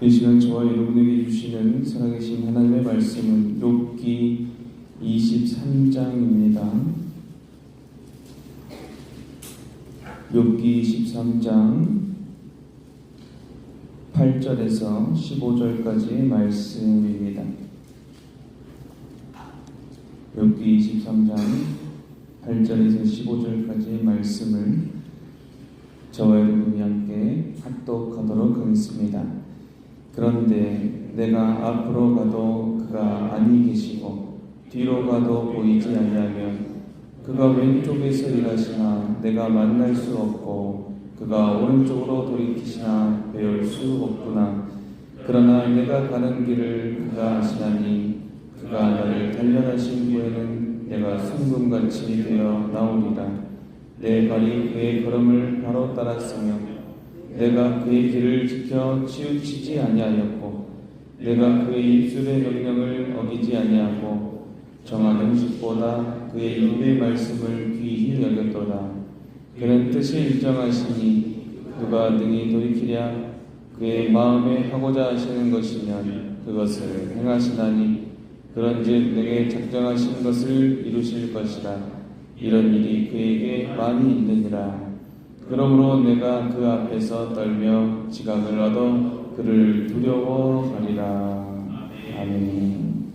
이 시간 저와 여러분에게 주시는 살아계신 하나님의 말씀은 욥기 23장입니다. 욥기 23장 8절에서 15절까지의 말씀입니다. 욥기 23장 8절에서 15절까지의 말씀을 저와 여러분이 함께 합독하도록 하겠습니다. 그런데 내가 앞으로 가도 그가 아니 계시고 뒤로 가도 보이지 아니하면 그가 왼쪽에서 일하시나 내가 만날 수 없고 그가 오른쪽으로 돌이키시나 배울 수 없구나. 그러나 내가 가는 길을 그가 아시나니 그가 나를 단련하신 후에는 내가 순금같이 되어 나오리라. 내 발이 그의 걸음을 바로 따랐으며 내가 그의 길을 지켜 치우치지 아니하였고 내가 그의 입술의 명령을 어기지 아니하고 정한 음식보다 그의 입의 말씀을 귀히 여겼도다. 그는 뜻이 일정하시니 누가 능히 돌이키랴. 그의 마음에 하고자 하시는 것이면 그것을 행하시나니 그런즉 내게 작정하신 것을 이루실 것이라. 이런 일이 그에게 많이 있느니라. 그러므로 내가 그 앞에서 떨며 지각을 얻어 그를 두려워하리라. 아멘.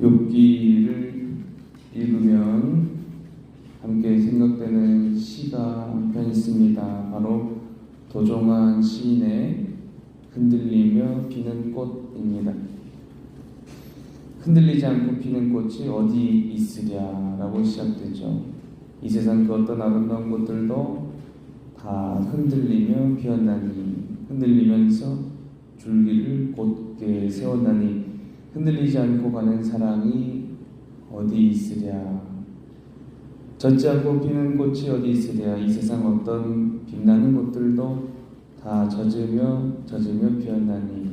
욥기를 읽으면 함께 생각되는 시가 한 편 있습니다. 바로 도종환 시인의 흔들리며 피는 꽃입니다. 흔들리지 않고 피는 꽃이 어디 있으랴라고 시작되죠. 이 세상 그 어떤 아름다운 꽃들도 다 흔들리며 피었나니 흔들리면서 줄기를 곧게 세웠나니 흔들리지 않고 가는 사랑이 어디 있으랴. 젖지 않고 피는 꽃이 어디 있으랴. 이 세상 어떤 빛나는 꽃들도 다 젖으며 피었나니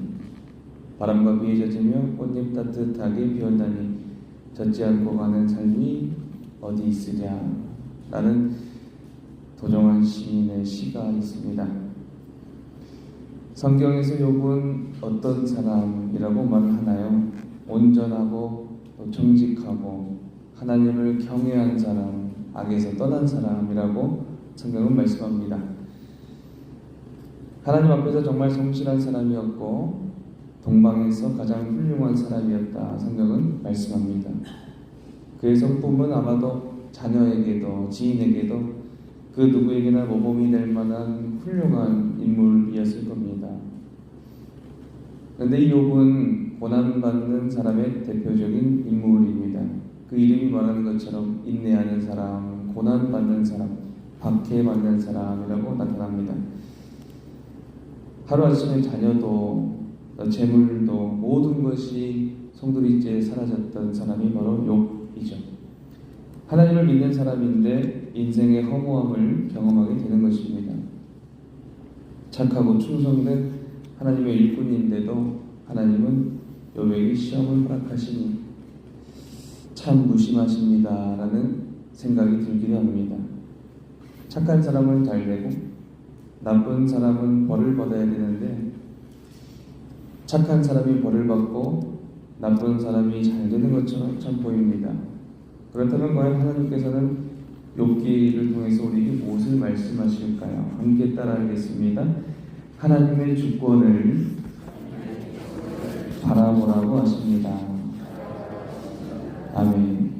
바람과 비에 젖으며 꽃잎 따뜻하게 피었나니 젖지 않고 가는 삶이 어디 있으랴. 라는 도종환 시인의 시가 있습니다. 성경에서 욥은 어떤 사람이라고 말하나요? 온전하고 또 정직하고 하나님을 경외한 사람, 악에서 떠난 사람이라고 성경은 말씀합니다. 하나님 앞에서 정말 성실한 사람이었고 동방에서 가장 훌륭한 사람이었다. 성경은 말씀합니다. 그의 성품은 아마도 자녀에게도 지인에게도 그 누구에게나 모범이 될 만한 훌륭한 인물이었을 겁니다. 그런데 이 욥은 고난받는 사람의 대표적인 인물입니다. 그 이름이 말하는 것처럼 인내하는 사람, 고난받는 사람, 박해받는 사람이라고 나타납니다. 하루아침에 자녀도 재물도 모든 것이 송두리째 사라졌던 사람이 바로 욥이죠. 하나님을 믿는 사람인데 인생의 허무함을 경험하게 되는 것입니다. 착하고 충성된 하나님의 일꾼인데도 하나님은 욥에게 시험을 허락하시니 참 무심하십니다 라는 생각이 들기도 합니다. 착한 사람은 잘 되고 나쁜 사람은 벌을 받아야 되는데 착한 사람이 벌을 받고 나쁜 사람이 잘 되는 것처럼 참 보입니다. 그렇다면 과연 하나님께서는 욥기를 통해서 우리에게 무엇을 말씀하실까요? 함께 따라하겠습니다. 하나님의 주권을 바라보라고 하십니다. 아멘.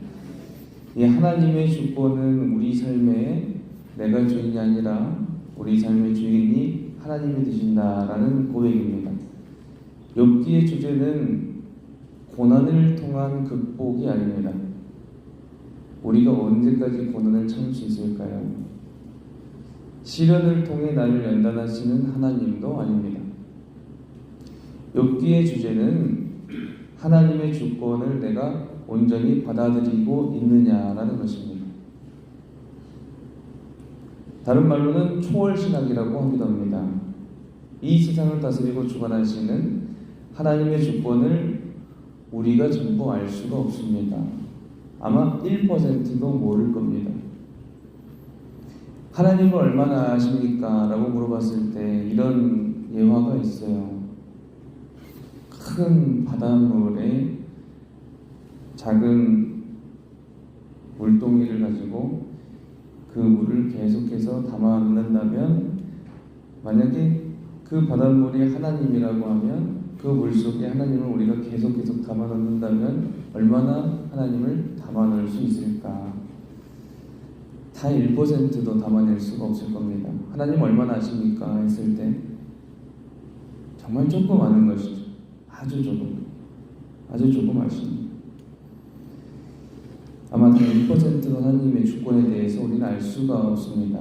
이 하나님의 주권은 우리 삶에 내가 주인이 아니라 우리 삶의 주인이 하나님이 되신다라는 고백입니다. 욥기의 주제는 고난을 통한 극복이 아닙니다. 우리가 언제까지 고난을 참을 수 있을까요? 시련을 통해 나를 연단하시는 하나님도 아닙니다. 욥기의 주제는 하나님의 주권을 내가 온전히 받아들이고 있느냐라는 것입니다. 다른 말로는 초월신학이라고 하기도 합니다. 이 세상을 다스리고 주관하시는 하나님의 주권을 우리가 전부 알 수가 없습니다. 아마 1%도 모를 겁니다. 하나님을 얼마나 아십니까? 라고 물어봤을 때 이런 예화가 있어요. 큰 바닷물에 작은 물동이를 가지고 그 물을 계속해서 담아 넣는다면, 만약에 그 바닷물이 하나님이라고 하면 그 물속에 하나님을 우리가 계속 담아 넣는다면 얼마나 하나님을 담아 넣을 수 있을까? 다 1%도 담아낼 수가 없을 겁니다. 하나님 얼마나 아십니까? 했을 때 정말 조금 아는 것이죠. 아주 조금 아십니다. 아마 단 1%도 하나님의 주권에 대해서 우리는 알 수가 없습니다.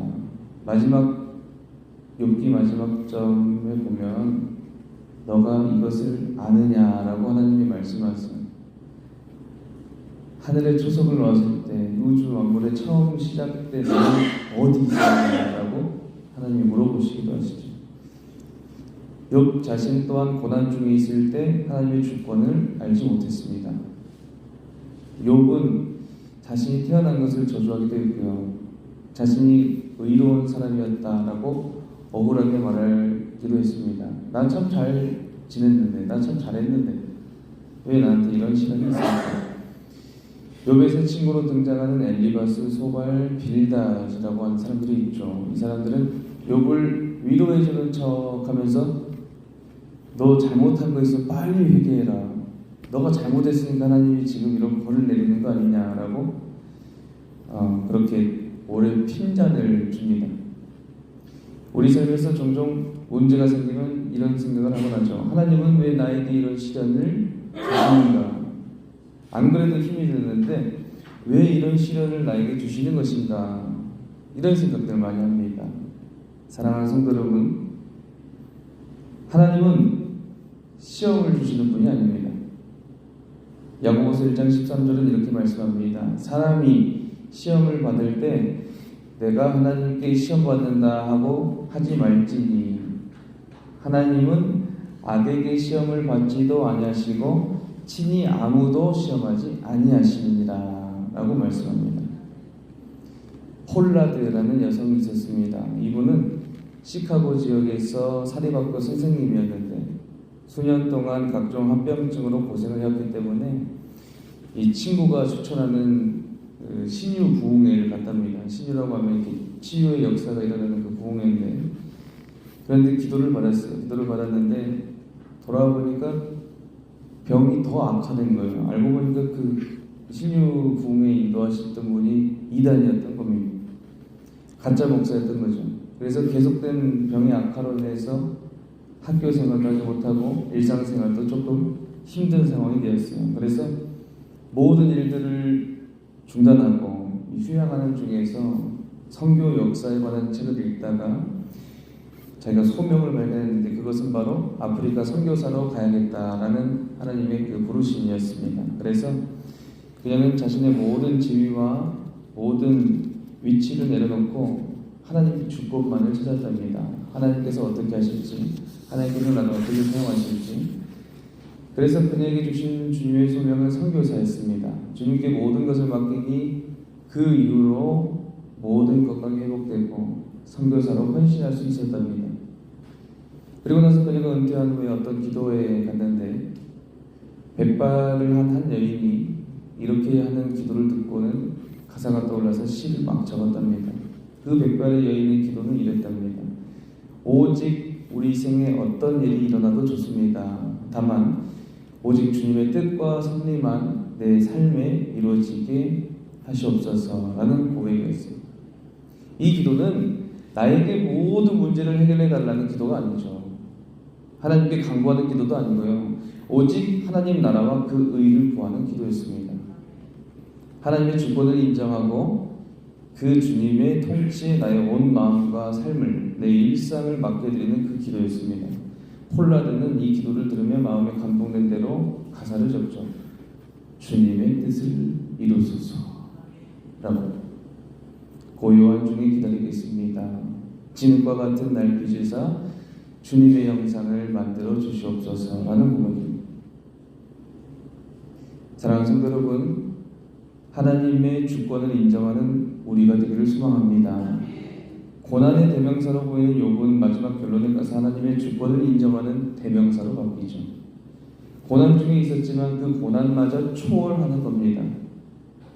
욥기 마지막 점에 보면 너가 이것을 아느냐라고 하나님이 말씀하세요. 하늘에 초석을 놓았을 때 우주 만물의 처음 시작될 때는 어디 있었느냐라고 하나님이 물어보시기도 하시죠. 욥 자신 또한 고난 중에 있을 때 하나님의 주권을 알지 못했습니다. 욥은 자신이 태어난 것을 저주하기도 했고요. 자신이 의로운 사람이었다라고 억울하게 말하기도 했습니다. 난 참 잘 지냈는데, 난 참 잘했는데 왜 나한테 이런 시련이 있을까? 욥의 새 친구로 등장하는 엘리바스, 소발, 빌닷이라고 하는 사람들이 있죠. 이 사람들은 욥을 위로해주는 척하면서 너 잘못한 거 있으면 빨리 회개해라. 너가 잘못했으니까 하나님이 지금 이런 벌을 내리는 거 아니냐라고 그렇게 오래 핀잔을 줍니다. 우리 삶에서 종종 문제가 생기면 이런 생각을 하곤 하죠. 하나님은 왜 나에게 이런 시련을 주시는가? 안 그래도 힘이 드는데 왜 이런 시련을 나에게 주시는 것인가? 이런 생각들 많이 합니다. 사랑하는 성도 여러분, 하나님은 시험을 주시는 분이 아닙니다. 야고보서 1장 13절은 이렇게 말씀합니다. 사람이 시험을 받을 때 내가 하나님께 시험 받는다 하고 하지 말지니 하나님은 악에게 시험을 받지도 아니하시고 친히 아무도 시험하지 아니하시니라 라고 말씀합니다. 폴라드라는 여성이 있었습니다. 이분은 시카고 지역에서 사립학교 선생님이었는데 수년 동안 각종 합병증으로 고생을 했기 때문에 이 친구가 추천하는 신유 부흥회를 갔답니다. 신유라고 하면 이렇게 치유의 역사가 일어나는 그 부흥회인데, 그런데 기도를 받았어요. 기도를 받았는데 돌아보니까 병이 더 악화된 거예요. 알고 보니까 그 신유 부흥회 인도하셨던 분이 이단이었던 겁니다. 가짜 목사였던 거죠. 그래서 계속된 병의 악화로 인해서 학교 생활도 하지 못하고 일상생활도 조금 힘든 상황이 되었어요. 그래서 모든 일들을 중단하고 휴양하는 중에서 선교 역사에 관한 책을 읽다가 자기가 소명을 발견했는데 그것은 바로 아프리카 선교사로 가야겠다라는 하나님의 그 부르심이었습니다. 그래서 그녀는 자신의 모든 지위와 모든 위치를 내려놓고 하나님의 주권만을 찾았답니다. 하나님께서 어떻게 하실지, 하나님께서 나를 어떻게 사용하실지. 그래서 그녀에게 주신 주님의 소명은 선교사였습니다. 주님께 모든 것을 맡기니 그 이후로 모든 건강이 회복되고 선교사로 헌신할 수 있었답니다. 그리고 나서 그녀가 은퇴한 후에 어떤 기도회에 갔는데 백발을 한 여인이 이렇게 하는 기도를 듣고는 가사가 떠올라서 시를 막 적었답니다. 그 백발의 여인의 기도는 이랬답니다. 오직 우리 생에 어떤 일이 일어나도 좋습니다. 다만 오직 주님의 뜻과 섭리만 내 삶에 이루어지게 하시옵소서라는 고백이었어요. 이 기도는 나에게 모든 문제를 해결해 달라는 기도가 아니죠. 하나님께 간구하는 기도도 아니고요. 오직 하나님 나라와 그 의를 구하는 기도였습니다. 하나님의 주권을 인정하고 그 주님의 통치에 나의 온 마음과 삶을, 내 일상을 맡겨드리는 그 기도였습니다. 폴라드는 이 기도를 들으며 마음에 감동된 대로 가사를 적죠. 주님의 뜻을 이루소서 라고. 고요한 중에 기다리겠습니다. 진흙과 같은 날 빚으사 주님의 형상을 만들어 주시옵소서 라는 고백입니다. 사랑하는 성도 여러분, 하나님의 주권을 인정하는 우리가 되기를 소망합니다. 고난의 대명사로 보이는 욥은 마지막 결론에 가서 하나님의 주권을 인정하는 대명사로 바뀌죠. 고난 중에 있었지만 그 고난마저 초월하는 겁니다.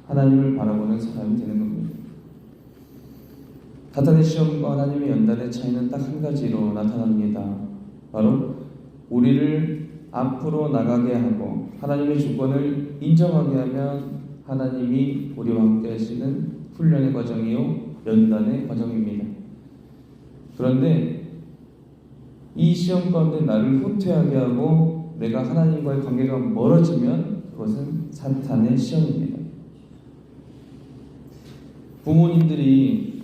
하나님을 바라보는 사람이 되는 겁니다. 사탄의 시험과 하나님의 연단의 차이는 딱 한 가지로 나타납니다. 바로 우리를 앞으로 나가게 하고 하나님의 주권을 인정하게 하면 하나님이 우리와 함께 하시는 훈련의 과정이요 연단의 과정입니다. 그런데 이 시험 가운데 나를 후퇴하게 하고 내가 하나님과의 관계가 멀어지면 그것은 사탄의 시험입니다. 부모님들이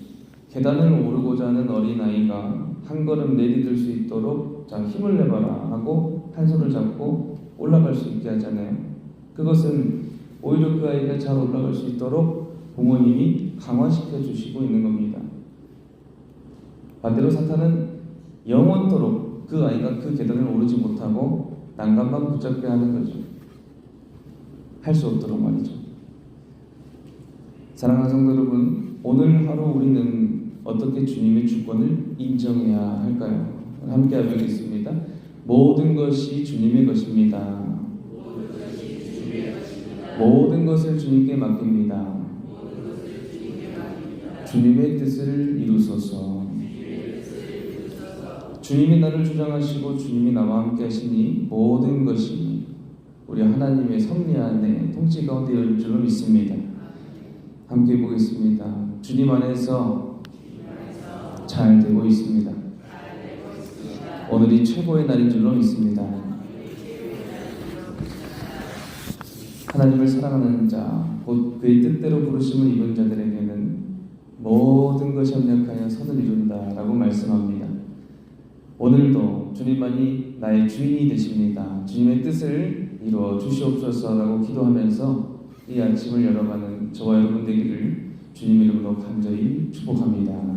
계단을 오르고자 하는 어린아이가 한 걸음 내디딜 수 있도록 자 힘을 내봐라 하고 한 손을 잡고 올라갈 수 있게 하잖아요. 그것은 오히려 그 아이가 잘 올라갈 수 있도록 부모님이 강화시켜 주시고 있는 겁니다. 반대로 사탄은 영원토록 그 아이가 그 계단을 오르지 못하고 난간만 붙잡게 하는 거죠. 할 수 없도록 말이죠. 사랑하는 성도 여러분, 오늘 하루 우리는 어떻게 주님의 주권을 인정해야 할까요? 함께 하겠습니다. 모든 것이 주님의 것입니다. 모든 것을 주님께 맡깁니다. 주님의 뜻을 이루소서. 주님이 나를 주장하시고 주님이 나와 함께 하시니 모든 것이 우리 하나님의 섭리 안에 통치 가운데 이룰 줄로 믿습니다. 함께 보겠습니다. 주님 안에서 잘 되고 있습니다. 오늘이 최고의 날인 줄로 믿습니다. 하나님을 사랑하는 자, 곧 그의 뜻대로 부르심을 입은 자들에게는 모든 것이 협력하여 선을 이룬다라고 말씀합니다. 오늘도 주님만이 나의 주인이 되십니다. 주님의 뜻을 이루어 주시옵소서라고 기도하면서 이 아침을 열어가는 저와 여러분 되기를 주님 이름으로 간절히 축복합니다.